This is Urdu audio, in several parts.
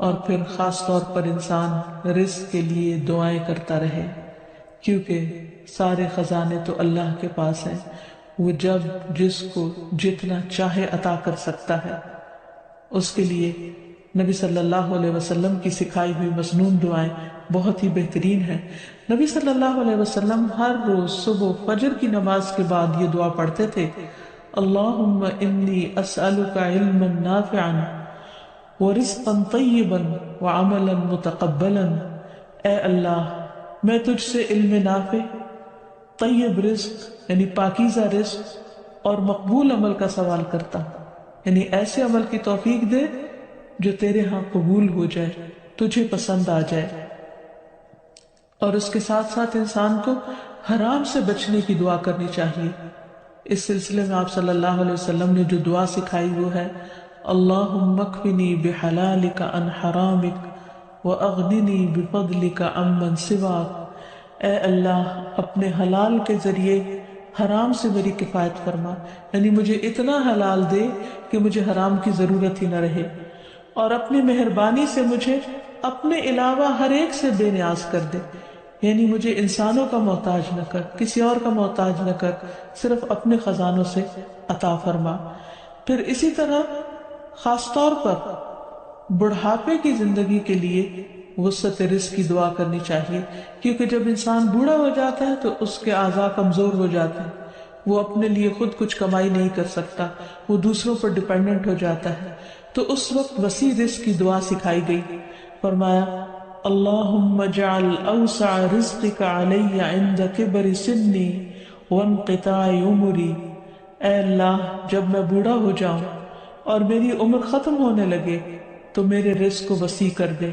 اور پھر خاص طور پر انسان رزق کے لیے دعائیں کرتا رہے، کیونکہ سارے خزانے تو اللہ کے پاس ہیں، وہ جب جس کو جتنا چاہے عطا کر سکتا ہے۔ اس کے لیے نبی صلی اللہ علیہ وسلم کی سکھائی ہوئی مسنون دعائیں بہت ہی بہترین ہیں۔ نبی صلی اللہ علیہ وسلم ہر روز صبح فجر کی نماز کے بعد یہ دعا پڑھتے تھے، اللہم انی اسألک علما نافعا ورزقا طیبا وعملا متقبلا۔ اے اللہ، میں تجھ سے علم نافع، طیب رزق یعنی پاکیزہ رزق اور مقبول عمل کا سوال کرتا ہوں، یعنی ایسے عمل کی توفیق دے جو تیرے ہاں قبول ہو جائے، تجھے پسند آ جائے۔ اور اس کے ساتھ ساتھ انسان کو حرام سے بچنے کی دعا کرنی چاہیے۔ اس سلسلے میں آپ صلی اللہ علیہ وسلم نے جو دعا سکھائی وہ ہے، اللہم اکفنی بحلالک عن حرامک واغننی بفضلک عمن سواک۔ اے اللہ، اپنے حلال کے ذریعے حرام سے میری کفایت فرما، یعنی مجھے اتنا حلال دے کہ مجھے حرام کی ضرورت ہی نہ رہے، اور اپنی مہربانی سے مجھے اپنے علاوہ ہر ایک سے بے نیاز کر دے، یعنی مجھے انسانوں کا محتاج نہ کر، کسی اور کا محتاج نہ کر، صرف اپنے خزانوں سے عطا فرما۔ پھر اسی طرح خاص طور پر بڑھاپے کی زندگی کے لیے وسعت رزق کی دعا کرنی چاہیے، کیونکہ جب انسان بوڑھا ہو جاتا ہے تو اس کے اعضاء کمزور ہو جاتے ہیں، وہ اپنے لیے خود کچھ کمائی نہیں کر سکتا، وہ دوسروں پر ڈیپینڈنٹ ہو جاتا ہے، تو اس وقت وسیع رزق کی دعا سکھائی گئی۔ فرمایا اللہم اجعل اوسع رزقک علی عند کبر سنی وانقطاع عمری۔ اے اللہ، جب میں بوڑھا ہو جاؤں اور میری عمر ختم ہونے لگے تو میرے رزق کو وسیع کر دے۔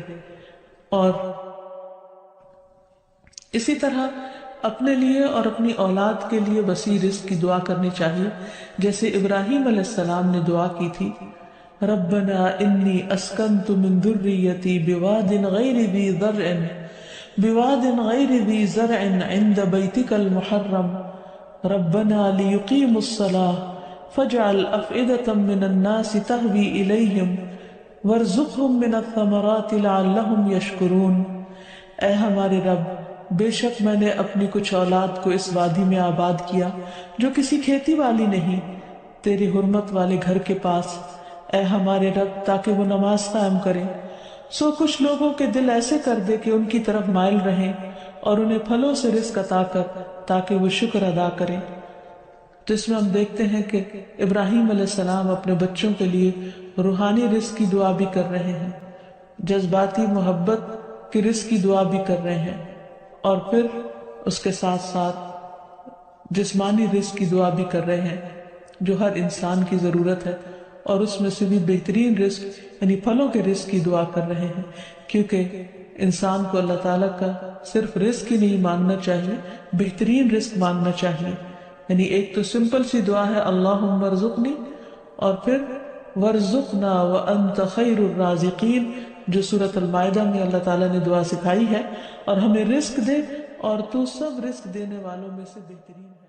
اور اسی طرح اپنے لیے اور اپنی اولاد کے لیے وسیع رزق کی دعا کرنی چاہیے، جیسے ابراہیم علیہ السلام نے دعا کی تھی، ربنا انی اسکنت من ذریتی بواد غیر ذی زرع عند بیتک المحرم ربنا لیقیموا الصلاة فاجعل افئدة من الناس تہوی الیہم وارزقہم من الثمرات لعلہم یشکرون۔ اے ہمارے رب، بے شک میں نے اپنی کچھ اولاد کو اس وادی میں آباد کیا جو کسی کھیتی والی نہیں، تیری حرمت والے گھر کے پاس، اے ہمارے رب، تاکہ وہ نماز قائم کریں۔ سو کچھ لوگوں کے دل ایسے کر دے کہ ان کی طرف مائل رہیں، اور انہیں پھلوں سے رزق عطا کر تاکہ وہ شکر ادا کریں۔ تو اس میں ہم دیکھتے ہیں کہ ابراہیم علیہ السلام اپنے بچوں کے لیے روحانی رزق کی دعا بھی کر رہے ہیں، جذباتی محبت کی رزق کی دعا بھی کر رہے ہیں، اور پھر اس کے ساتھ ساتھ جسمانی رزق کی دعا بھی کر رہے ہیں جو ہر انسان کی ضرورت ہے، اور اس میں سے بھی بہترین رزق یعنی پھلوں کے رزق کی دعا کر رہے ہیں، کیونکہ انسان کو اللہ تعالیٰ کا صرف رزق ہی نہیں مانگنا چاہیے، بہترین رزق مانگنا چاہیے۔ یعنی ایک تو سمپل سی دعا ہے اللہم ارزقنی، اور پھر ورزقنا وانت خیر الرازقین، جو سورۃ المائدہ میں اللہ تعالیٰ نے دعا سکھائی ہے، اور ہمیں رزق دے اور تو سب رزق دینے والوں میں سے بہترین ہے۔